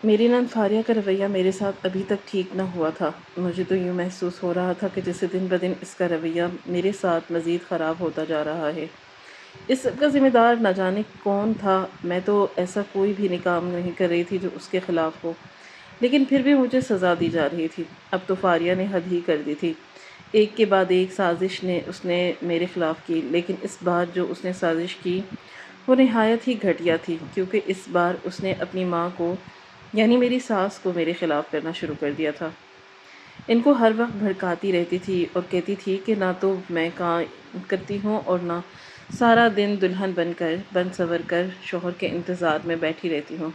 میری نند فاریہ کا رویہ میرے ساتھ ابھی تک ٹھیک نہ ہوا تھا۔ مجھے تو یوں محسوس ہو رہا تھا کہ جیسے دن بدن اس کا رویہ میرے ساتھ مزید خراب ہوتا جا رہا ہے۔ اس سب کا ذمہ دار نہ جانے کون تھا۔ میں تو ایسا کوئی بھی کام نہیں کر رہی تھی جو اس کے خلاف ہو، لیکن پھر بھی مجھے سزا دی جا رہی تھی۔ اب تو فاریہ نے حد ہی کر دی تھی۔ ایک کے بعد ایک سازش اس نے میرے خلاف کی، لیکن اس بار جو اس نے سازش کی وہ نہایت ہی گھٹیا تھی، کیونکہ اس بار اس نے اپنی ماں کو یعنی میری ساس کو میرے خلاف کرنا شروع کر دیا تھا۔ ان کو ہر وقت بھڑکاتی رہتی تھی اور کہتی تھی کہ نہ تو میں کام کرتی ہوں اور نہ سارا دن دلہن بن سور کر شوہر کے انتظار میں بیٹھی رہتی ہوں۔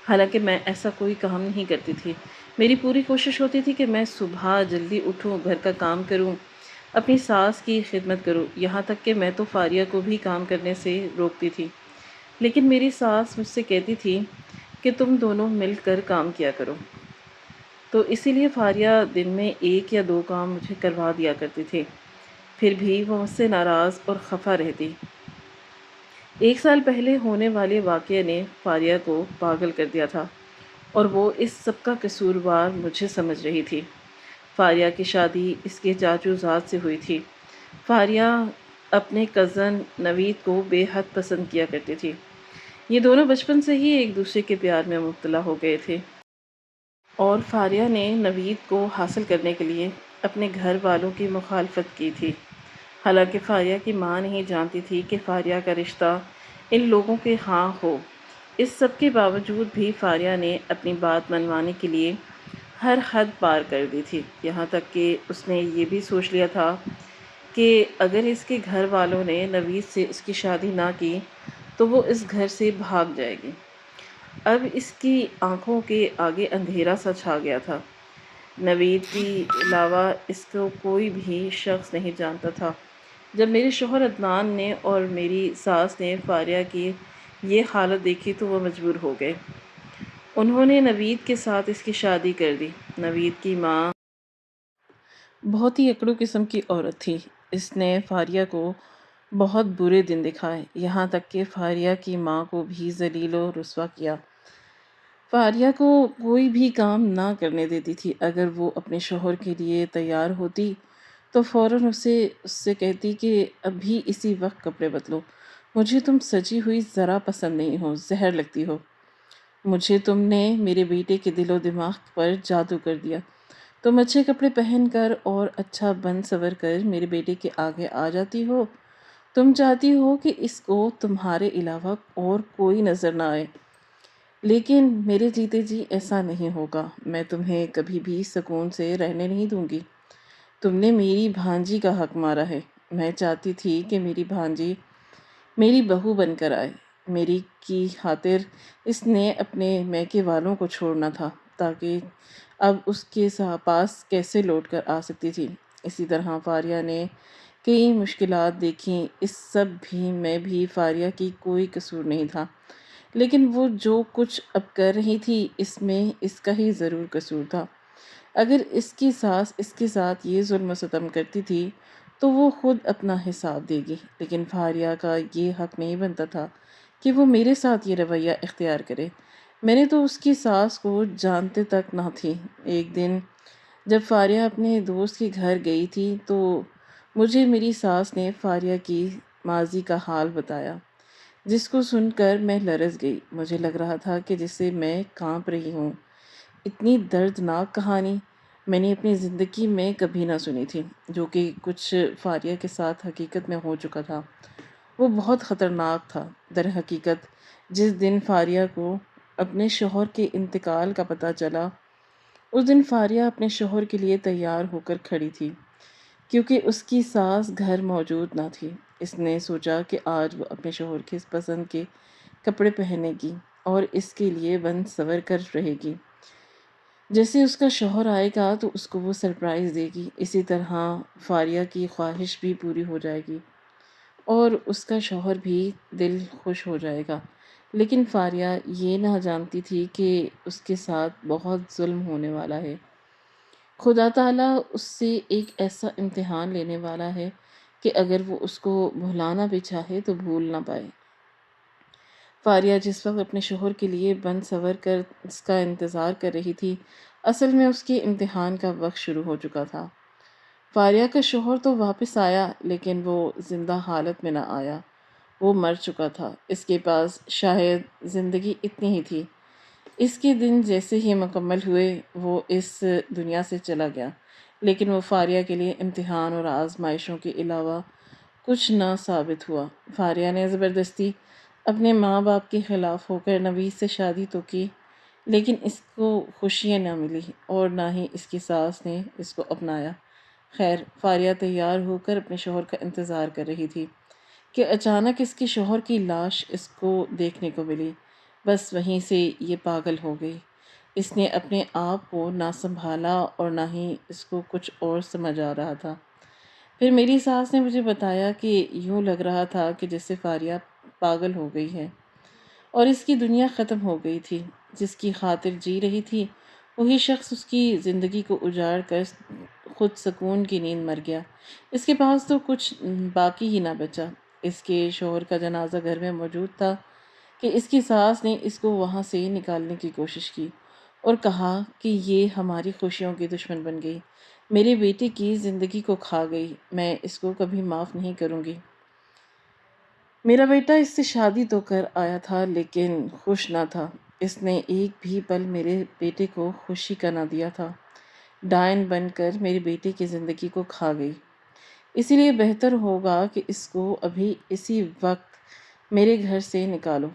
حالانکہ میں ایسا کوئی کام نہیں کرتی تھی۔ میری پوری کوشش ہوتی تھی کہ میں صبح جلدی اٹھوں، گھر کا کام کروں، اپنی ساس کی خدمت کروں، یہاں تک کہ میں تو فاریہ کو بھی کام کرنے سے روکتی تھی۔ لیکن میری ساس مجھ سے کہتی تھی کہ تم دونوں مل کر کام کیا کرو، تو اسی لیے فاریہ دن میں ایک یا دو کام مجھے کروا دیا کرتی تھی۔ پھر بھی وہ مجھ سے ناراض اور خفا رہتی۔ 1 سال پہلے ہونے والے واقعے نے فاریہ کو پاگل کر دیا تھا، اور وہ اس سب کا قصوروار مجھے سمجھ رہی تھی۔ فاریہ کی شادی اس کے چاچو زاد سے ہوئی تھی۔ فاریہ اپنے کزن نوید کو بے حد پسند کیا کرتی تھی۔ یہ دونوں بچپن سے ہی ایک دوسرے کے پیار میں مبتلا ہو گئے تھے، اور فاریہ نے نوید کو حاصل کرنے کے لیے اپنے گھر والوں کی مخالفت کی تھی۔ حالانکہ فاریہ کی ماں نہیں جانتی تھی کہ فاریہ کا رشتہ ان لوگوں کے ہاں ہو۔ اس سب کے باوجود بھی فاریہ نے اپنی بات منوانے کے لیے ہر حد پار کر دی تھی، یہاں تک کہ اس نے یہ بھی سوچ لیا تھا کہ اگر اس کے گھر والوں نے نوید سے اس کی شادی نہ کی تو وہ اس گھر سے بھاگ جائے گی۔ اب اس کی آنکھوں کے آگے اندھیرا سا چھا گیا تھا۔ نوید کے علاوہ اس کو کوئی بھی شخص نہیں جانتا تھا۔ جب میرے شوہر عدنان نے اور میری ساس نے فاریہ کی یہ حالت دیکھی تو وہ مجبور ہو گئے۔ انہوں نے نوید کے ساتھ اس کی شادی کر دی۔ نوید کی ماں بہت ہی اکڑو قسم کی عورت تھی۔ اس نے فاریہ کو بہت برے دن دکھائے، یہاں تک کہ فاریہ کی ماں کو بھی ذلیل و رسوا کیا۔ فاریہ کو کوئی بھی کام نہ کرنے دیتی تھی۔ اگر وہ اپنے شوہر کے لیے تیار ہوتی تو فوراً اس سے کہتی کہ ابھی اسی وقت کپڑے بدلو، مجھے تم سجی ہوئی ذرا پسند نہیں ہو، زہر لگتی ہو، مجھے تم نے میرے بیٹے کے دل و دماغ پر جادو کر دیا، تم اچھے کپڑے پہن کر اور اچھا بن سور کر میرے بیٹے کے آگے آ جاتی ہو، تم چاہتی ہو کہ اس کو تمہارے علاوہ اور کوئی نظر نہ آئے، لیکن میرے جیتے جی ایسا نہیں ہوگا، میں تمہیں کبھی بھی سکون سے رہنے نہیں دوں گی، تم نے میری بھانجی کا حق مارا ہے، میں چاہتی تھی کہ میری بھانجی میری بہو بن کر آئے، میری کی خاطر اس نے اپنے میکے والوں کو چھوڑنا تھا، تاکہ اب اس کے پاس کیسے لوٹ کر آ سکتی تھی۔ اسی طرح فاریہ نے کئی مشکلات دیکھیں، اس سب میں بھی فاریہ کی کوئی قصور نہیں تھا، لیکن وہ جو کچھ اب کر رہی تھی اس میں اس کا ہی ضرور قصور تھا۔ اگر اس کی ساس اس کے ساتھ یہ ظلم و ستم کرتی تھی تو وہ خود اپنا حساب دے گی، لیکن فاریہ کا یہ حق نہیں بنتا تھا کہ وہ میرے ساتھ یہ رویہ اختیار کرے۔ میں نے تو اس کی ساس کو جانتے تک نہ تھی۔ ایک دن جب فاریہ اپنے دوست کے گھر گئی تھی تو مجھے میری ساس نے فاریہ کی ماضی کا حال بتایا، جس کو سن کر میں لرز گئی۔ مجھے لگ رہا تھا کہ جسے میں کانپ رہی ہوں۔ اتنی دردناک کہانی میں نے اپنی زندگی میں کبھی نہ سنی تھی، جو کہ کچھ فاریہ کے ساتھ حقیقت میں ہو چکا تھا۔ وہ بہت خطرناک تھا۔ در حقیقت جس دن فاریہ کو اپنے شوہر کے انتقال کا پتہ چلا، اس دن فاریہ اپنے شوہر کے لیے تیار ہو کر کھڑی تھی، کیونکہ اس کی ساس گھر موجود نہ تھی۔ اس نے سوچا کہ آج وہ اپنے شوہر کے پسند کے کپڑے پہنے گی اور اس کے لیے بن سور کر رہے گی۔ جیسے اس کا شوہر آئے گا تو اس کو وہ سرپرائز دے گی، اسی طرح فاریہ کی خواہش بھی پوری ہو جائے گی اور اس کا شوہر بھی دل خوش ہو جائے گا۔ لیکن فاریہ یہ نہ جانتی تھی کہ اس کے ساتھ بہت ظلم ہونے والا ہے۔ خدا تعالیٰ اس سے ایک ایسا امتحان لینے والا ہے کہ اگر وہ اس کو بھلانا بھی چاہے تو بھول نہ پائے۔ فاریہ جس وقت اپنے شوہر کے لیے بند سنور کر اس کا انتظار کر رہی تھی، اصل میں اس کے امتحان کا وقت شروع ہو چکا تھا۔ فاریہ کا شوہر تو واپس آیا لیکن وہ زندہ حالت میں نہ آیا، وہ مر چکا تھا۔ اس کے پاس شاید زندگی اتنی ہی تھی۔ اس کے دن جیسے ہی مکمل ہوئے وہ اس دنیا سے چلا گیا، لیکن وہ فاریہ کے لیے امتحان اور آزمائشوں کے علاوہ کچھ نہ ثابت ہوا۔ فاریہ نے زبردستی اپنے ماں باپ کے خلاف ہو کر نوید سے شادی تو کی، لیکن اس کو خوشیاں نہ ملی اور نہ ہی اس کی ساس نے اس کو اپنایا۔ خیر، فاریہ تیار ہو کر اپنے شوہر کا انتظار کر رہی تھی کہ اچانک اس کے شوہر کی لاش اس کو دیکھنے کو ملی۔ بس وہیں سے یہ پاگل ہو گئی۔ اس نے اپنے آپ کو نہ سنبھالا اور نہ ہی اس کو کچھ اور سمجھ آ رہا تھا۔ پھر میری ساس نے مجھے بتایا کہ یوں لگ رہا تھا کہ جیسے فاریہ پاگل ہو گئی ہے اور اس کی دنیا ختم ہو گئی تھی۔ جس کی خاطر جی رہی تھی وہی شخص اس کی زندگی کو اجاڑ کر خود سکون کی نیند مر گیا۔ اس کے پاس تو کچھ باقی ہی نہ بچا۔ اس کے شوہر کا جنازہ گھر میں موجود تھا کہ اس کی ساس نے اس کو وہاں سے نکالنے کی کوشش کی اور کہا کہ یہ ہماری خوشیوں کی دشمن بن گئی، میرے بیٹے کی زندگی کو کھا گئی، میں اس کو کبھی معاف نہیں کروں گی۔ میرا بیٹا اس سے شادی تو کر آیا تھا لیکن خوش نہ تھا۔ اس نے ایک بھی پل میرے بیٹے کو خوشی کا نہ دیا تھا۔ ڈائن بن کر میرے بیٹے کی زندگی کو کھا گئی۔ اسی لیے بہتر ہوگا کہ اس کو ابھی اسی وقت میرے گھر سے نکالو۔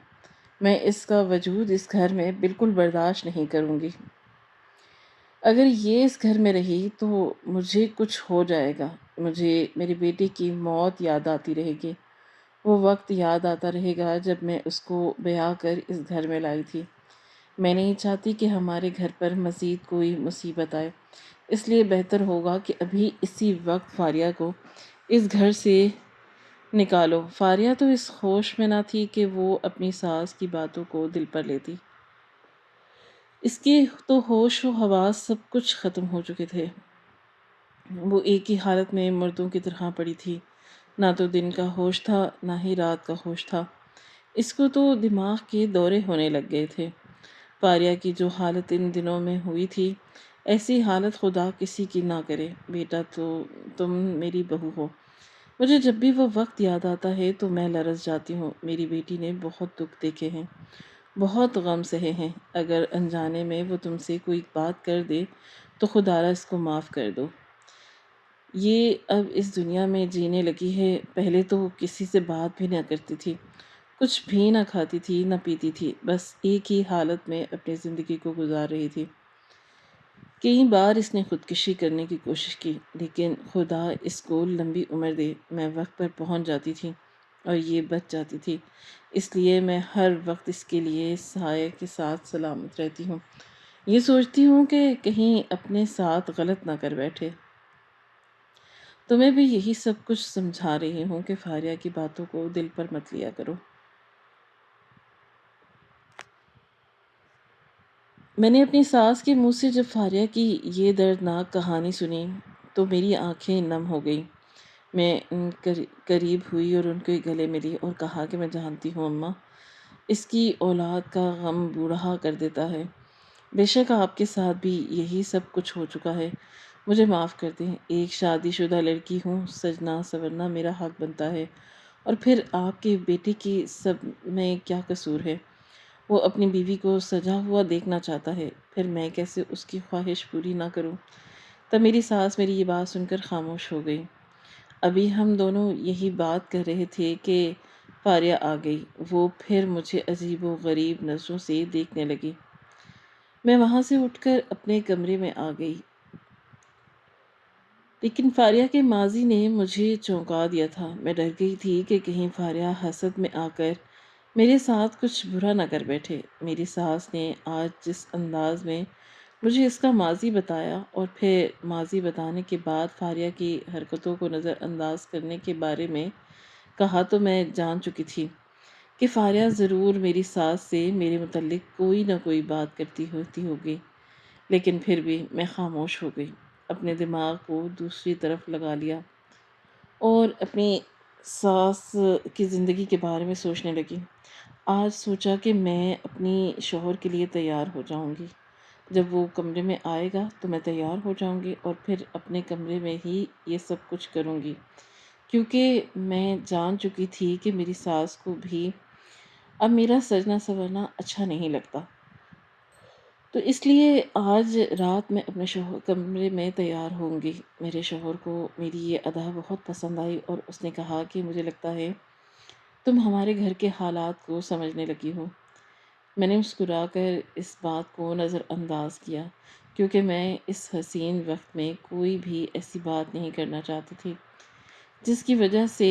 میں اس کا وجود اس گھر میں بالکل برداشت نہیں کروں گی۔ اگر یہ اس گھر میں رہی تو مجھے کچھ ہو جائے گا۔ مجھے میرے بیٹے کی موت یاد آتی رہے گی۔ وہ وقت یاد آتا رہے گا جب میں اس کو بیاہ کر اس گھر میں لائی تھی۔ میں نہیں چاہتی کہ ہمارے گھر پر مزید کوئی مصیبت آئے، اس لیے بہتر ہوگا کہ ابھی اسی وقت فاریہ کو اس گھر سے نکالو۔ فاریہ تو اس ہوش میں نہ تھی کہ وہ اپنی ساس کی باتوں کو دل پر لیتی۔ اس کے تو ہوش و حواس سب کچھ ختم ہو چکے تھے۔ وہ ایک ہی حالت میں مردوں کی طرح پڑی تھی، نہ تو دن کا ہوش تھا نہ ہی رات کا ہوش تھا۔ اس کو تو دماغ کے دورے ہونے لگ گئے تھے۔ فاریہ کی جو حالت ان دنوں میں ہوئی تھی، ایسی حالت خدا کسی کی نہ کرے۔ بیٹا تو تم میری بہو ہو، مجھے جب بھی وہ وقت یاد آتا ہے تو میں لرز جاتی ہوں۔ میری بیٹی نے بہت دکھ دیکھے ہیں، بہت غم سہے ہیں۔ اگر انجانے میں وہ تم سے کوئی بات کر دے تو خدا را اس کو معاف کر دو۔ یہ اب اس دنیا میں جینے لگی ہے، پہلے تو کسی سے بات بھی نہ کرتی تھی، کچھ بھی نہ کھاتی تھی نہ پیتی تھی، بس ایک ہی حالت میں اپنی زندگی کو گزار رہی تھی۔ کئی بار اس نے خودکشی کرنے کی کوشش کی، لیکن خدا اس کو لمبی عمر دے، میں وقت پر پہنچ جاتی تھی اور یہ بچ جاتی تھی۔ اس لیے میں ہر وقت اس کے لیے سایہ کے ساتھ سلامت رہتی ہوں۔ یہ سوچتی ہوں کہ کہیں اپنے ساتھ غلط نہ کر بیٹھے۔ تمہیں بھی یہی سب کچھ سمجھا رہی ہوں کہ فاریہ کی باتوں کو دل پر مت لیا کرو۔ میں نے اپنی ساس کے منہ سے جب فاریہ کی یہ دردناک کہانی سنی تو میری آنکھیں نم ہو گئیں۔ میں ان قریب ہوئی اور ان کے گلے ملی اور کہا کہ میں جانتی ہوں اماں، اس کی اولاد کا غم بوڑھا کر دیتا ہے۔ بے شک آپ کے ساتھ بھی یہی سب کچھ ہو چکا ہے، مجھے معاف کر دیں۔ ایک شادی شدہ لڑکی ہوں، سجنا سورنا میرا حق بنتا ہے، اور پھر آپ کے بیٹے کی سب میں کیا قصور ہے؟ وہ اپنی بیوی کو سجا ہوا دیکھنا چاہتا ہے، پھر میں کیسے اس کی خواہش پوری نہ کروں؟ تب میری ساس میری یہ بات سن کر خاموش ہو گئی۔ ابھی ہم دونوں یہی بات کر رہے تھے کہ فاریہ آ گئی۔ وہ پھر مجھے عجیب و غریب نظروں سے دیکھنے لگی۔ میں وہاں سے اٹھ کر اپنے کمرے میں آ گئی، لیکن فاریہ کے ماضی نے مجھے چونکا دیا تھا۔ میں ڈر گئی تھی کہ کہیں فاریہ حسد میں آ کر میرے ساتھ کچھ برا نہ کر بیٹھے۔ میری ساس نے آج جس انداز میں مجھے اس کا ماضی بتایا اور پھر ماضی بتانے کے بعد فاریہ کی حرکتوں کو نظر انداز کرنے کے بارے میں کہا تو میں جان چکی تھی کہ فاریہ ضرور میری ساس سے میرے متعلق کوئی نہ کوئی بات کرتی ہوتی ہوگی، لیکن پھر بھی میں خاموش ہو گئی، اپنے دماغ کو دوسری طرف لگا لیا اور اپنی ساس کی زندگی کے بارے میں سوچنے لگی۔ آج سوچا کہ میں اپنی شوہر کے لیے تیار ہو جاؤں گی۔ جب وہ کمرے میں آئے گا تو میں تیار ہو جاؤں گی اور پھر اپنے کمرے میں ہی یہ سب کچھ کروں گی، کیونکہ میں جان چکی تھی کہ میری ساس کو بھی اب میرا سجنا سنورنا اچھا نہیں لگتا۔ تو اس لیے آج رات میں اپنے شوہر کمرے میں تیار ہوں گی۔ میرے شوہر کو میری یہ ادا بہت پسند آئی اور اس نے کہا کہ مجھے لگتا ہے تم ہمارے گھر کے حالات کو سمجھنے لگی ہو۔ میں نے مسکرا کر اس بات کو نظر انداز کیا، کیونکہ میں اس حسین وقت میں کوئی بھی ایسی بات نہیں کرنا چاہتی تھی جس کی وجہ سے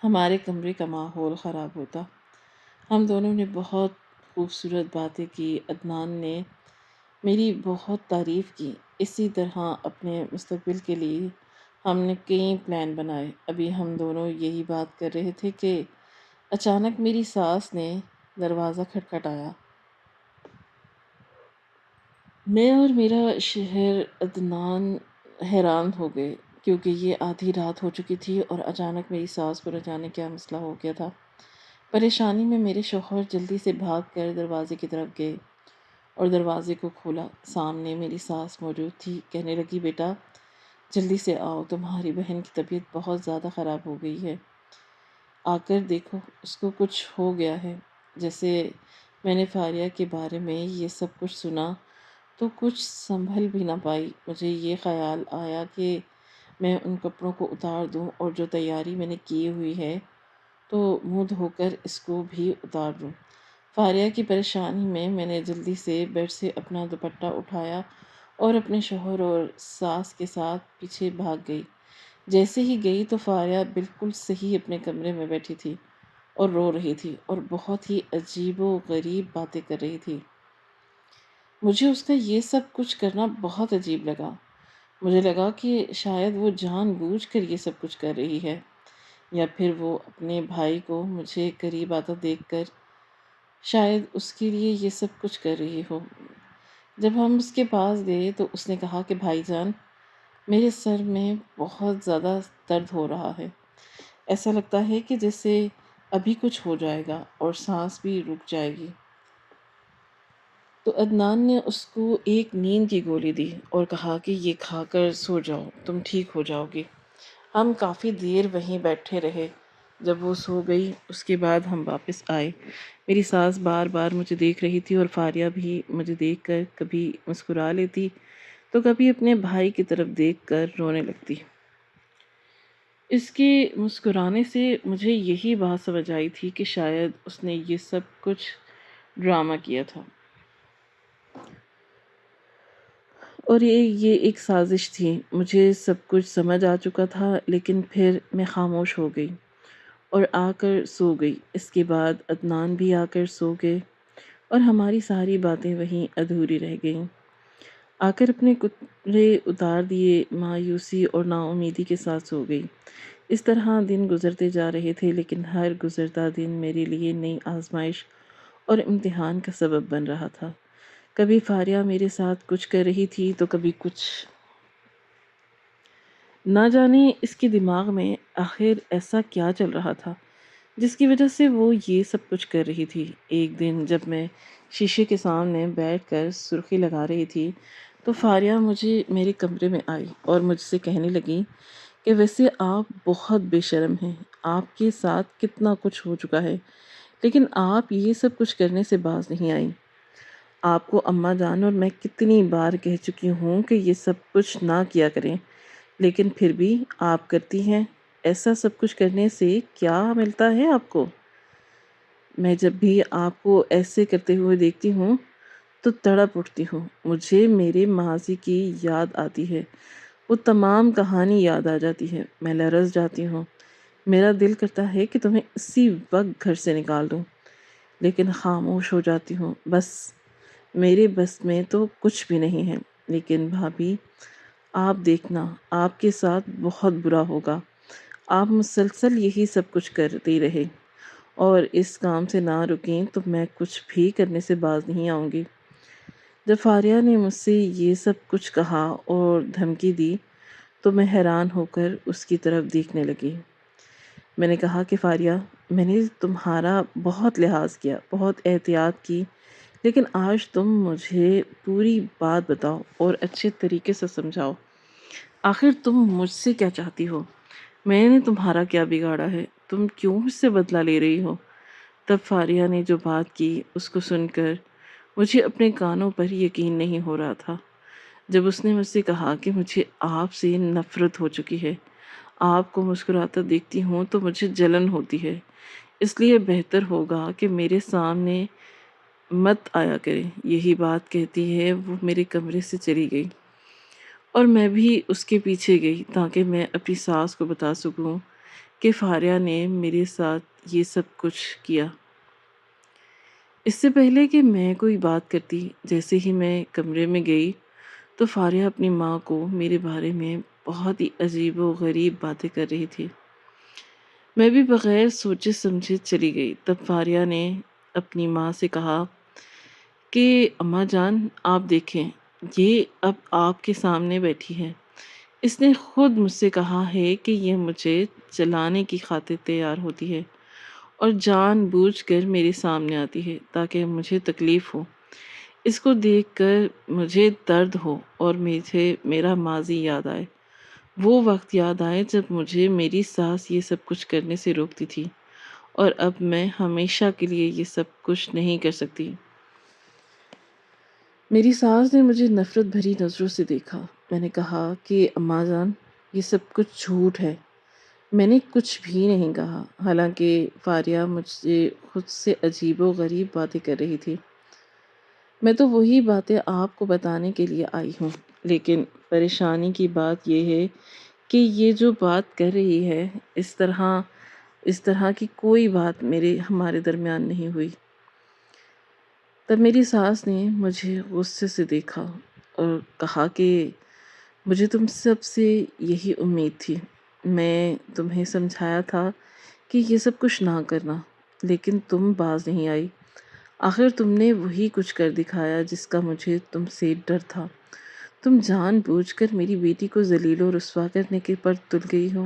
ہمارے کمرے کا ماحول خراب ہوتا۔ ہم دونوں نے بہت خوبصورت باتیں کی۔ عدنان نے میری بہت تعریف کی۔ اسی طرح اپنے مستقبل کے لیے ہم نے کئی پلان بنائے۔ ابھی ہم دونوں یہی بات کر رہے تھے کہ اچانک میری ساس نے دروازہ کھٹکھٹایا۔ میں اور میرا شوہر عدنان حیران ہو گئے، کیونکہ یہ آدھی رات ہو چکی تھی اور اچانک میری ساس کو نہ جانے کیا مسئلہ ہو گیا تھا۔ پریشانی میں میرے شوہر جلدی سے بھاگ کر دروازے کی طرف گئے اور دروازے کو کھولا۔ سامنے میری ساس موجود تھی۔ کہنے لگی، بیٹا جلدی سے آؤ، تمہاری بہن کی طبیعت بہت زیادہ خراب ہو گئی ہے، آ کر دیکھو، اس کو کچھ ہو گیا ہے۔ جیسے میں نے فاریہ کے بارے میں یہ سب کچھ سنا تو کچھ سنبھل بھی نہ پائی۔ مجھے یہ خیال آیا کہ میں ان کپڑوں کو اتار دوں اور جو تیاری میں نے کی ہوئی ہے تو منہ دھو کر اس کو بھی اتار دوں۔ فاریہ کی پریشانی میں نے جلدی سے بیڈ سے اپنا دوپٹہ اٹھایا اور اپنے شوہر اور ساس کے ساتھ پیچھے بھاگ گئی۔ جیسے ہی گئی تو فاریہ بالکل صحیح اپنے کمرے میں بیٹھی تھی اور رو رہی تھی اور بہت ہی عجیب و غریب باتیں کر رہی تھی۔ مجھے اس کا یہ سب کچھ کرنا بہت عجیب لگا۔ مجھے لگا کہ شاید وہ جان بوجھ کر یہ سب کچھ کر رہی ہے، یا پھر وہ اپنے بھائی کو مجھے قریب آتا دیکھ کر شاید اس کے لیے یہ سب کچھ کر رہی ہو۔ جب ہم اس کے پاس گئے تو اس نے کہا کہ بھائی جان، میرے سر میں بہت زیادہ درد ہو رہا ہے، ایسا لگتا ہے کہ جیسے ابھی کچھ ہو جائے گا اور سانس بھی رک جائے گی۔ تو عدنان نے اس کو ایک نیند کی گولی دی اور کہا کہ یہ کھا کر سو جاؤ، تم ٹھیک ہو جاؤ گی۔ ہم کافی دیر وہیں بیٹھے رہے۔ جب وہ سو گئی اس کے بعد ہم واپس آئے۔ میری ساس بار بار مجھے دیکھ رہی تھی اور فاریہ بھی مجھے دیکھ کر کبھی مسکرا لیتی تو کبھی اپنے بھائی کی طرف دیکھ کر رونے لگتی۔ اس کے مسکرانے سے مجھے یہی بات سمجھ آئی تھی کہ شاید اس نے یہ سب کچھ ڈرامہ کیا تھا اور یہ ایک سازش تھی۔ مجھے سب کچھ سمجھ آ چکا تھا، لیکن پھر میں خاموش ہو گئی اور آ کر سو گئی۔ اس کے بعد عدنان بھی آ کر سو گئے اور ہماری ساری باتیں وہیں ادھوری رہ گئیں۔ آ کر اپنے کپڑے اتار دیے، مایوسی اور نا امیدی کے ساتھ سو گئی۔ اس طرح دن گزرتے جا رہے تھے، لیکن ہر گزرتا دن میرے لیے نئی آزمائش اور امتحان کا سبب بن رہا تھا۔ کبھی فاریہ میرے ساتھ کچھ کر رہی تھی تو کبھی کچھ۔ نہ جانے اس کے دماغ میں آخر ایسا کیا چل رہا تھا جس کی وجہ سے وہ یہ سب کچھ کر رہی تھی۔ ایک دن جب میں شیشے کے سامنے بیٹھ کر سرخی لگا رہی تھی تو فاریہ میرے کمرے میں آئی اور مجھ سے کہنے لگی کہ ویسے آپ بہت بے شرم ہیں، آپ کے ساتھ کتنا کچھ ہو چکا ہے، لیکن آپ یہ سب کچھ کرنے سے باز نہیں آئیں۔ آپ کو اماں جان اور میں کتنی بار کہہ چکی ہوں کہ یہ سب کچھ نہ کیا کریں، لیکن پھر بھی آپ کرتی ہیں۔ ایسا سب کچھ کرنے سے کیا ملتا ہے آپ کو؟ میں جب بھی آپ کو ایسے کرتے ہوئے دیکھتی ہوں تو تڑپ اٹھتی ہوں۔ مجھے میرے ماضی کی یاد آتی ہے، وہ تمام کہانی یاد آ جاتی ہے، میں لرز جاتی ہوں۔ میرا دل کرتا ہے کہ تمہیں اسی وقت گھر سے نکال دوں، لیکن خاموش ہو جاتی ہوں۔ میرے بس میں تو کچھ بھی نہیں ہے۔ لیکن بھابھی، آپ دیکھنا، آپ کے ساتھ بہت برا ہوگا۔ آپ مسلسل یہی سب کچھ کرتی رہے اور اس کام سے نہ رکیں تو میں کچھ بھی کرنے سے باز نہیں آؤں گی۔ جب فاریہ نے مجھ سے یہ سب کچھ کہا اور دھمکی دی تو میں حیران ہو کر اس کی طرف دیکھنے لگی۔ میں نے کہا کہ فاریہ، میں نے تمہارا بہت لحاظ کیا، بہت احتیاط کی، لیکن آج تم مجھے پوری بات بتاؤ اور اچھے طریقے سے سمجھاؤ۔ آخر تم مجھ سے کیا چاہتی ہو؟ میں نے تمہارا کیا بگاڑا ہے؟ تم کیوں مجھ سے بدلہ لے رہی ہو؟ تب فاریہ نے جو بات کی اس کو سن کر مجھے اپنے کانوں پر یقین نہیں ہو رہا تھا۔ جب اس نے مجھ سے کہا کہ مجھے آپ سے نفرت ہو چکی ہے، آپ کو مسکراتا دیکھتی ہوں تو مجھے جلن ہوتی ہے، اس لیے بہتر ہوگا کہ میرے سامنے مت آیا کرے، یہی بات کہتی ہے وہ میرے کمرے سے چلی گئی اور میں بھی اس کے پیچھے گئی تاکہ میں اپنی ساس کو بتا سکوں کہ فاریہ نے میرے ساتھ یہ سب کچھ کیا۔ اس سے پہلے کہ میں کوئی بات کرتی، جیسے ہی میں کمرے میں گئی تو فاریہ اپنی ماں کو میرے بارے میں بہت ہی عجیب و غریب باتیں کر رہی تھی۔ میں بھی بغیر سوچے سمجھے چلی گئی۔ تب فاریہ نے اپنی ماں سے کہا کہ اماں جان آپ دیکھیں، یہ اب آپ کے سامنے بیٹھی ہے۔ اس نے خود مجھ سے کہا ہے کہ یہ مجھے چلانے کی خاطر تیار ہوتی ہے اور جان بوجھ کر میرے سامنے آتی ہے تاکہ مجھے تکلیف ہو۔ اس کو دیکھ کر مجھے درد ہو اور مجھے میرا ماضی یاد آئے، وہ وقت یاد آئے جب مجھے میری ساس یہ سب کچھ کرنے سے روکتی تھی اور اب میں ہمیشہ کے لیے یہ سب کچھ نہیں کر سکتی۔ میری ساس نے مجھے نفرت بھری نظروں سے دیکھا۔ میں نے کہا کہ اماں جان یہ سب کچھ جھوٹ ہے، میں نے کچھ بھی نہیں کہا، حالانکہ فاریہ مجھ سے خود سے عجیب و غریب باتیں کر رہی تھی۔ میں تو وہی باتیں آپ کو بتانے کے لیے آئی ہوں، لیکن پریشانی کی بات یہ ہے کہ یہ جو بات کر رہی ہے اس طرح کی کوئی بات ہمارے درمیان نہیں ہوئی۔ تب میری ساس نے مجھے غصے سے دیکھا اور کہا کہ مجھے تم سب سے یہی امید تھی، میں تمہیں سمجھایا تھا کہ یہ سب کچھ نہ کرنا، لیکن تم باز نہیں آئی۔ آخر تم نے وہی کچھ کر دکھایا جس کا مجھے تم سے ڈر تھا۔ تم جان بوجھ کر میری بیٹی کو ذلیل و رسوا کرنے کے پر تل گئی ہو۔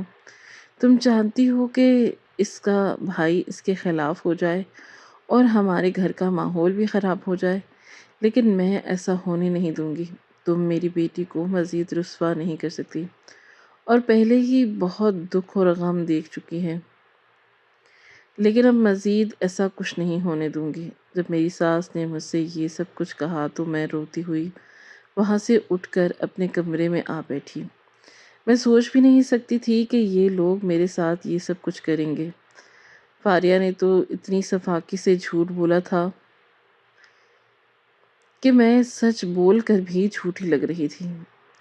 تم چاہتی ہو کہ اس کا بھائی اس کے خلاف ہو جائے اور ہمارے گھر کا ماحول بھی خراب ہو جائے، لیکن میں ایسا ہونے نہیں دوں گی۔ تم میری بیٹی کو مزید رسوا نہیں کر سکتی اور پہلے ہی بہت دکھ اور غم دیکھ چکی ہے، لیکن اب مزید ایسا کچھ نہیں ہونے دوں گی۔ جب میری ساس نے مجھ سے یہ سب کچھ کہا تو میں روتی ہوئی وہاں سے اٹھ کر اپنے کمرے میں آ بیٹھی۔ میں سوچ بھی نہیں سکتی تھی کہ یہ لوگ میرے ساتھ یہ سب کچھ کریں گے۔ فاریہ نے تو اتنی صفاقی سے جھوٹ بولا تھا کہ میں سچ بول کر بھی جھوٹی لگ رہی تھی،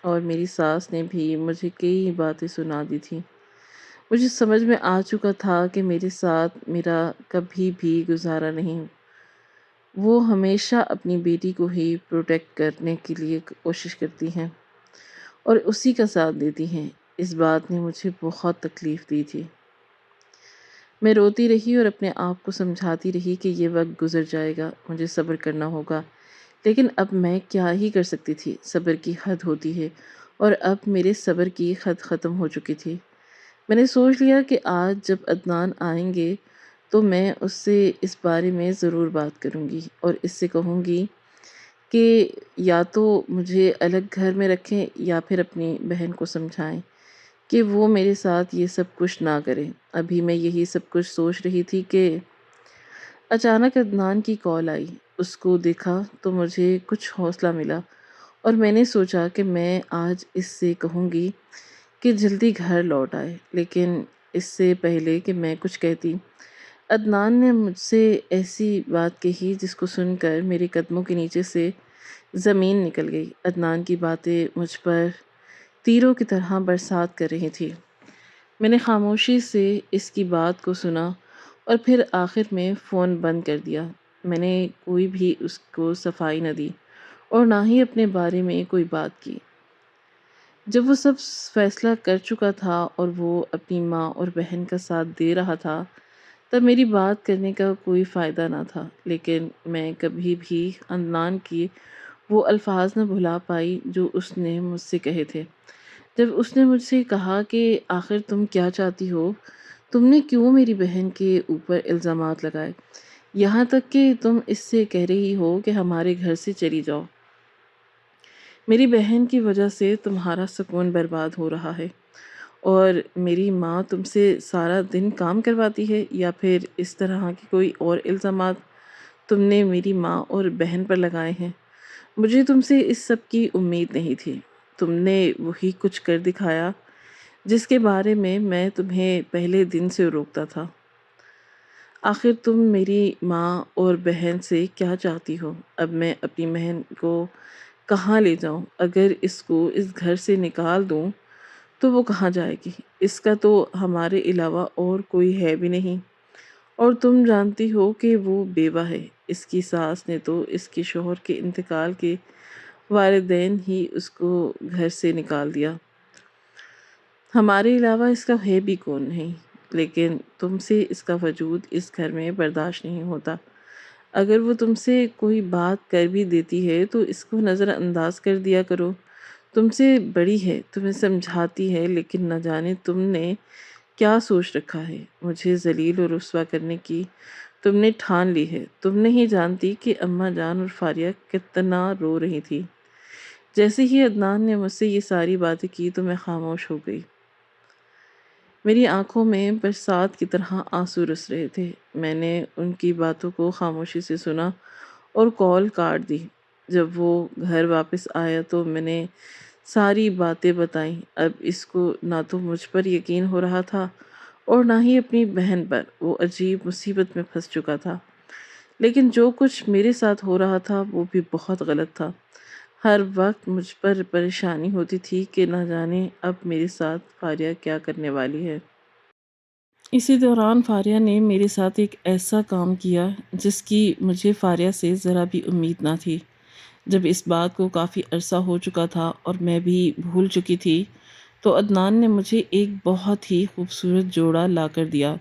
اور میری ساس نے بھی مجھے کئی باتیں سنا دی تھی۔ مجھے سمجھ میں آ چکا تھا کہ میرے ساتھ میرا کبھی بھی گزارا نہیں، وہ ہمیشہ اپنی بیٹی کو ہی پروٹیکٹ کرنے کے لیے کوشش کرتی ہیں اور اسی کا ساتھ دیتی ہیں۔ اس بات نے مجھے بہت تکلیف دی تھی۔ میں روتی رہی اور اپنے آپ کو سمجھاتی رہی کہ یہ وقت گزر جائے گا، مجھے صبر کرنا ہوگا، لیکن اب میں کیا ہی کر سکتی تھی، صبر کی حد ہوتی ہے اور اب میرے صبر کی حد ختم ہو چکی تھی۔ میں نے سوچ لیا کہ آج جب عدنان آئیں گے تو میں اس سے اس بارے میں ضرور بات کروں گی اور اس سے کہوں گی کہ یا تو مجھے الگ گھر میں رکھیں یا پھر اپنی بہن کو سمجھائیں کہ وہ میرے ساتھ یہ سب کچھ نہ کرے۔ ابھی میں یہی سب کچھ سوچ رہی تھی کہ اچانک عدنان کی کال آئی۔ اس کو دیکھا تو مجھے کچھ حوصلہ ملا اور میں نے سوچا کہ میں آج اس سے کہوں گی کہ جلدی گھر لوٹ آئے، لیکن اس سے پہلے کہ میں کچھ کہتی، عدنان نے مجھ سے ایسی بات کہی جس کو سن کر میرے قدموں کے نیچے سے زمین نکل گئی۔ عدنان کی باتیں مجھ پر تیروں کی طرح برسات کر رہی تھی۔ میں نے خاموشی سے اس کی بات کو سنا اور پھر آخر میں فون بند کر دیا۔ میں نے کوئی بھی اس کو صفائی نہ دی اور نہ ہی اپنے بارے میں کوئی بات کی۔ جب وہ سب فیصلہ کر چکا تھا اور وہ اپنی ماں اور بہن کا ساتھ دے رہا تھا، تب میری بات کرنے کا کوئی فائدہ نہ تھا، لیکن میں کبھی بھی عدنان کی وہ الفاظ نہ بھلا پائی جو اس نے مجھ سے کہے تھے۔ جب اس نے مجھ سے کہا کہ آخر تم کیا چاہتی ہو، تم نے کیوں میری بہن کے اوپر الزامات لگائے؟ یہاں تک کہ تم اس سے کہہ رہی ہو کہ ہمارے گھر سے چلی جاؤ۔ میری بہن کی وجہ سے تمہارا سکون برباد ہو رہا ہے، اور میری ماں تم سے سارا دن کام کرواتی ہے، یا پھر اس طرح کے کوئی اور الزامات تم نے میری ماں اور بہن پر لگائے ہیں؟ مجھے تم سے اس سب کی امید نہیں تھی۔ تم نے وہی کچھ کر دکھایا جس کے بارے میں تمہیں پہلے دن سے روکتا تھا۔ آخر تم میری ماں اور بہن سے کیا چاہتی ہو؟ اب میں اپنی بہن کو کہاں لے جاؤں؟ اگر اس کو اس گھر سے نکال دوں تو وہ کہاں جائے گی؟ اس کا تو ہمارے علاوہ اور کوئی ہے بھی نہیں، اور تم جانتی ہو کہ وہ بیوہ ہے۔ اس کی ساس نے تو اس کے شوہر کے انتقال کے والدین ہی اس کو گھر سے نکال دیا۔ ہمارے علاوہ اس کا ہے بھی کون نہیں، لیکن تم سے اس کا وجود اس گھر میں برداشت نہیں ہوتا۔ اگر وہ تم سے کوئی بات کر بھی دیتی ہے تو اس کو نظر انداز کر دیا کرو۔ تم سے بڑی ہے، تمہیں سمجھاتی ہے، لیکن نہ جانے تم نے کیا سوچ رکھا ہے۔ مجھے ذلیل اور رسوا کرنے کی تم نے ٹھان لی ہے۔ تم نہیں جانتی کہ اماں جان اور فاریہ کتنا رو رہی تھی۔ جیسے ہی عدنان نے مجھ سے یہ ساری باتیں کی تو میں خاموش ہو گئی۔ میری آنکھوں میں برسات کی طرح آنسو رس رہے تھے۔ میں نے ان کی باتوں کو خاموشی سے سنا اور کال کاٹ دی۔ جب وہ گھر واپس آیا تو میں نے ساری باتیں بتائیں۔ اب اس کو نہ تو مجھ پر یقین ہو رہا تھا اور نہ ہی اپنی بہن پر۔ وہ عجیب مصیبت میں پھنس چکا تھا، لیکن جو کچھ میرے ساتھ ہو رہا تھا وہ بھی بہت غلط تھا۔ ہر وقت مجھ پر پریشانی ہوتی تھی کہ نہ جانے اب میرے ساتھ فاریہ کیا کرنے والی ہے۔ اسی دوران فاریہ نے میرے ساتھ ایک ایسا کام کیا جس کی مجھے فاریہ سے ذرا بھی امید نہ تھی۔ جب اس بات کو کافی عرصہ ہو چکا تھا اور میں بھی بھول چکی تھی تو عدنان نے مجھے ایک بہت ہی خوبصورت جوڑا لا کر دیا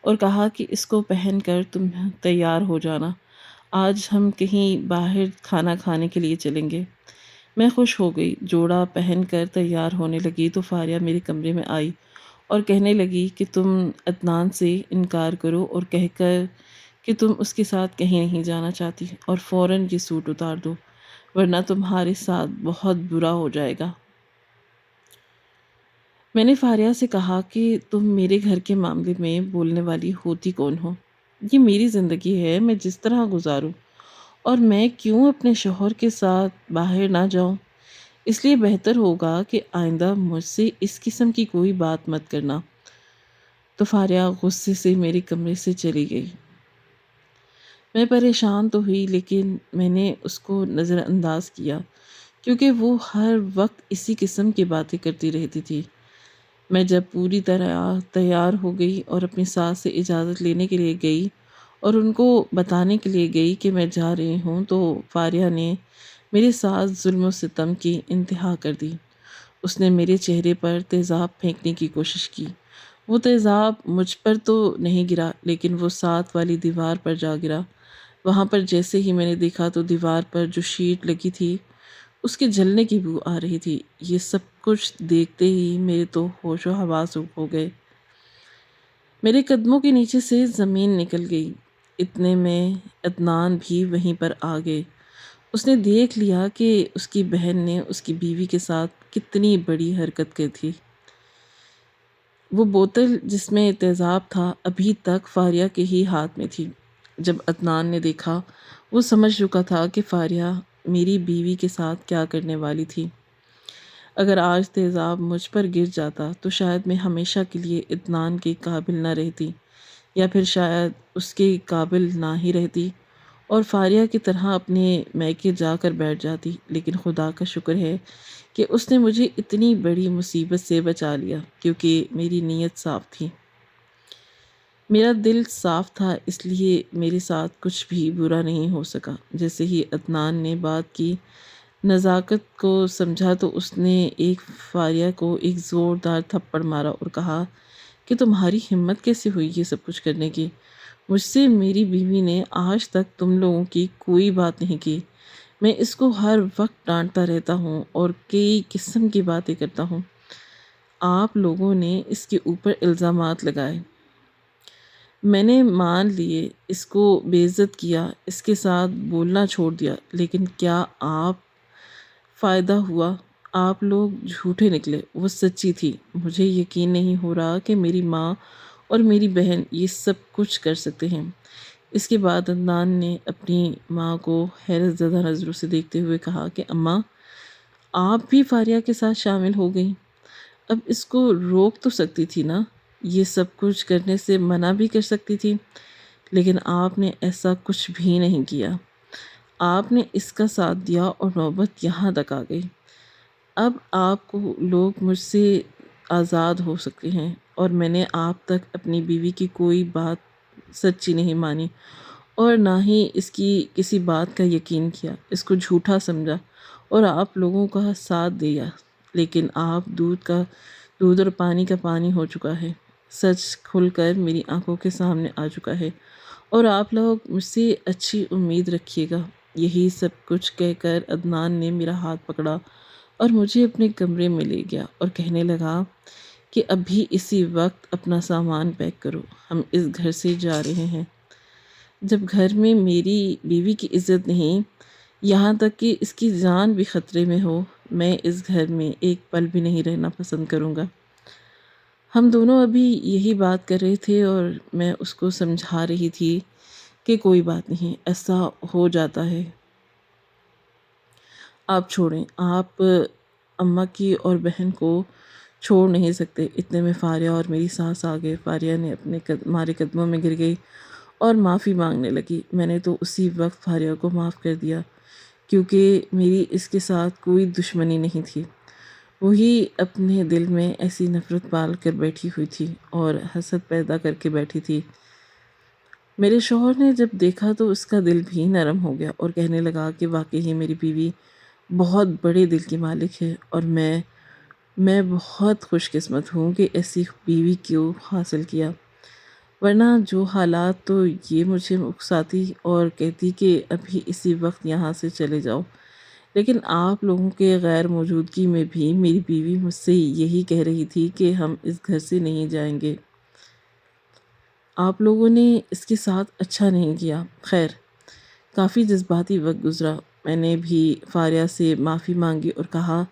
اور کہا کہ اس کو پہن کر تم تیار ہو جانا، آج ہم کہیں باہر کھانا کھانے کے لیے چلیں گے۔ میں خوش ہو گئی۔ جوڑا پہن کر تیار ہونے لگی تو فاریہ میرے کمرے میں آئی اور کہنے لگی کہ تم عدنان سے انکار کرو اور کہہ کر کہ تم اس کے ساتھ کہیں نہیں جانا چاہتی، اور فوراً یہ سوٹ اتار دو ورنہ تمہارے ساتھ بہت برا ہو جائے گا۔ میں نے فاریہ سے کہا کہ تم میرے گھر کے معاملے میں بولنے والی ہوتی کون ہو؟ یہ میری زندگی ہے، میں جس طرح گزاروں، اور میں کیوں اپنے شوہر کے ساتھ باہر نہ جاؤں؟ اس لیے بہتر ہوگا کہ آئندہ مجھ سے اس قسم کی کوئی بات مت کرنا۔ تو فاریہ غصے سے میرے کمرے سے چلی گئی۔ میں پریشان تو ہوئی، لیکن میں نے اس کو نظر انداز کیا کیونکہ وہ ہر وقت اسی قسم کی باتیں کرتی رہتی تھی۔ میں جب پوری طرح تیار ہو گئی اور اپنی ساس سے اجازت لینے کے لیے گئی اور ان کو بتانے کے لیے گئی کہ میں جا رہی ہوں تو فاریہ نے میرے ساتھ ظلم و ستم کی انتہا کر دی۔ اس نے میرے چہرے پر تیزاب پھینکنے کی کوشش کی۔ وہ تیزاب مجھ پر تو نہیں گرا، لیکن وہ ساتھ والی دیوار پر جا گرا۔ وہاں پر جیسے ہی میں نے دیکھا تو دیوار پر جو شیٹ لگی تھی اس کے جلنے کی بو آ رہی تھی۔ یہ سب کچھ دیکھتے ہی میرے تو ہوش و حواس ہو گئے۔ میرے قدموں کے نیچے سے زمین نکل گئی۔ اتنے میں عدنان بھی وہیں پر آ گئے۔ اس نے دیکھ لیا کہ اس کی بہن نے اس کی بیوی کے ساتھ کتنی بڑی حرکت کی تھی۔ وہ بوتل جس میں تیزاب تھا ابھی تک فاریہ کے ہی ہاتھ میں تھی۔ جب عدنان نے دیکھا، وہ سمجھ چکا تھا کہ فاریہ میری بیوی کے ساتھ کیا کرنے والی تھی۔ اگر آج تیزاب مجھ پر گر جاتا تو شاید میں ہمیشہ کے لیے عدنان کے قابل نہ رہتی، یا پھر شاید اس کے قابل نہ ہی رہتی اور فاریہ کی طرح اپنے میکے جا کر بیٹھ جاتی۔ لیکن خدا کا شکر ہے کہ اس نے مجھے اتنی بڑی مصیبت سے بچا لیا، کیونکہ میری نیت صاف تھی، میرا دل صاف تھا، اس لیے میرے ساتھ کچھ بھی برا نہیں ہو سکا۔ جیسے ہی عدنان نے بات کی نزاکت کو سمجھا تو اس نے فاریہ کو ایک زوردار تھپڑ مارا اور کہا کہ تمہاری ہمت کیسے ہوئی یہ سب کچھ کرنے کی؟ مجھ سے میری بیوی نے آج تک تم لوگوں کی کوئی بات نہیں کی۔ میں اس کو ہر وقت ڈانٹتا رہتا ہوں اور کئی قسم کی باتیں کرتا ہوں۔ آپ لوگوں نے اس کے اوپر الزامات لگائے۔ میں نے مان لیے، اس کو بے عزت کیا، اس کے ساتھ بولنا چھوڑ دیا، لیکن کیا آپ فائدہ ہوا؟ آپ لوگ جھوٹے نکلے، وہ سچی تھی۔ مجھے یقین نہیں ہو رہا کہ میری ماں اور میری بہن یہ سب کچھ کر سکتے ہیں۔ اس کے بعد عدنان نے اپنی ماں کو حیرت زدہ نظروں سے دیکھتے ہوئے کہا کہ اماں، آپ بھی فاریہ کے ساتھ شامل ہو گئیں۔ اب اس کو روک تو سکتی تھی نا، یہ سب کچھ کرنے سے منع بھی کر سکتی تھی، لیکن آپ نے ایسا کچھ بھی نہیں کیا۔ آپ نے اس کا ساتھ دیا اور نوبت یہاں تک آ گئی۔ اب آپ کو لوگ مجھ سے آزاد ہو سکتے ہیں، اور میں نے آپ تک اپنی بیوی کی کوئی بات سچی نہیں مانی اور نہ ہی اس کی کسی بات کا یقین کیا، اس کو جھوٹا سمجھا اور آپ لوگوں کا ساتھ دیا، لیکن آپ دودھ اور پانی کا پانی ہو چکا ہے۔ سچ کھل کر میری آنکھوں کے سامنے آ چکا ہے، اور آپ لوگ مجھ سے اچھی امید رکھیے گا۔ یہی سب کچھ کہہ کر عدنان نے میرا ہاتھ پکڑا اور مجھے اپنے کمرے میں لے گیا اور کہنے لگا کہ ابھی اسی وقت اپنا سامان پیک کرو، ہم اس گھر سے جا رہے ہیں۔ جب گھر میں میری بیوی کی عزت نہیں، یہاں تک کہ اس کی جان بھی خطرے میں ہو، میں اس گھر میں ایک پل بھی نہیں رہنا پسند کروں گا۔ ہم دونوں ابھی یہی بات کر رہے تھے اور میں اس کو سمجھا رہی تھی کہ کوئی بات نہیں، ایسا ہو جاتا ہے، آپ چھوڑیں۔ آپ اماں کی اور بہن کو چھوڑ نہیں سکتے۔ اتنے میں فاریہ اور میری ساس آ گئے۔ فاریہ نے اپنے ہمارے قدموں میں گر گئی اور معافی مانگنے لگی۔ میں نے تو اسی وقت فاریہ کو معاف کر دیا، کیونکہ میری اس کے ساتھ کوئی دشمنی نہیں تھی۔ وہی اپنے دل میں ایسی نفرت پال کر بیٹھی ہوئی تھی اور حسد پیدا کر کے بیٹھی تھی۔ میرے شوہر نے جب دیکھا تو اس کا دل بھی نرم ہو گیا اور کہنے لگا کہ واقعی میری بیوی بہت بڑے دل کی مالک ہے، اور میں بہت خوش قسمت ہوں کہ ایسی بیوی کیوں حاصل کیا، ورنہ جو حالات تو یہ مجھے اکساتی اور کہتی کہ ابھی اسی وقت یہاں سے چلے جاؤ۔ لیکن آپ لوگوں کے غیر موجودگی میں بھی میری بیوی مجھ سے یہی کہہ رہی تھی کہ ہم اس گھر سے نہیں جائیں گے۔ آپ لوگوں نے اس کے ساتھ اچھا نہیں کیا۔ خیر، کافی جذباتی وقت گزرا۔ میں نے بھی فاریہ سے معافی مانگی اور کہا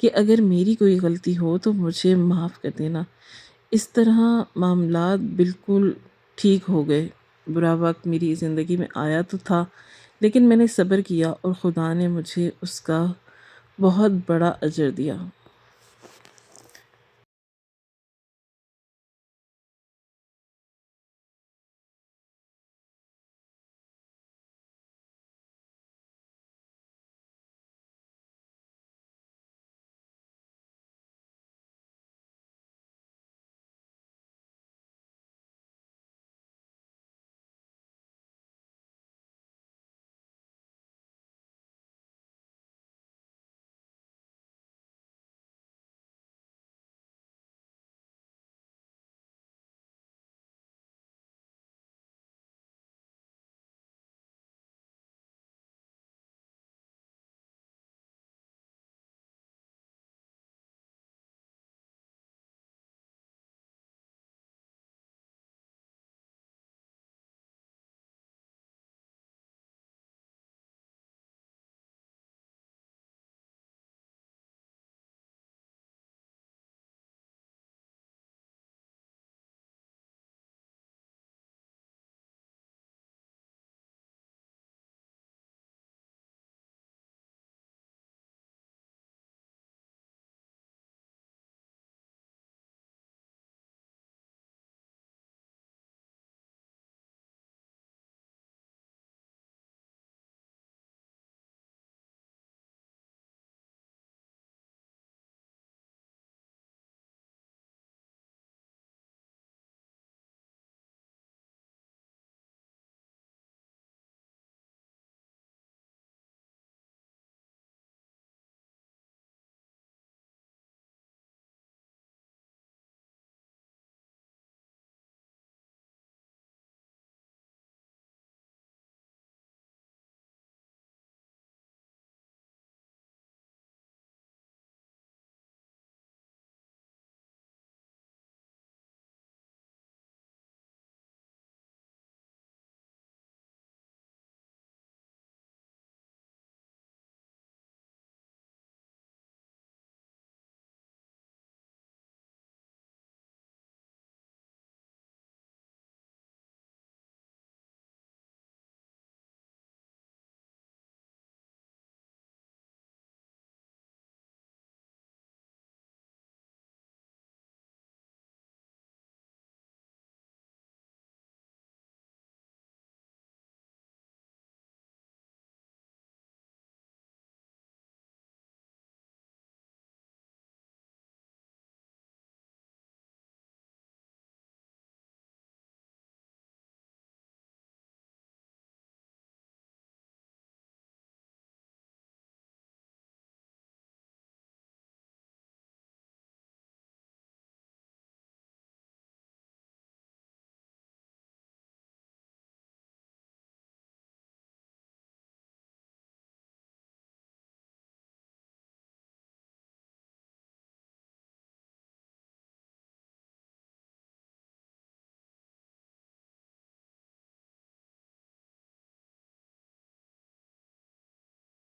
کہ اگر میری کوئی غلطی ہو تو مجھے معاف کر دینا۔ اس طرح معاملات بالکل ٹھیک ہو گئے۔ برا وقت میری زندگی میں آیا تو تھا، لیکن میں نے صبر کیا اور خدا نے مجھے اس کا بہت بڑا اجر دیا۔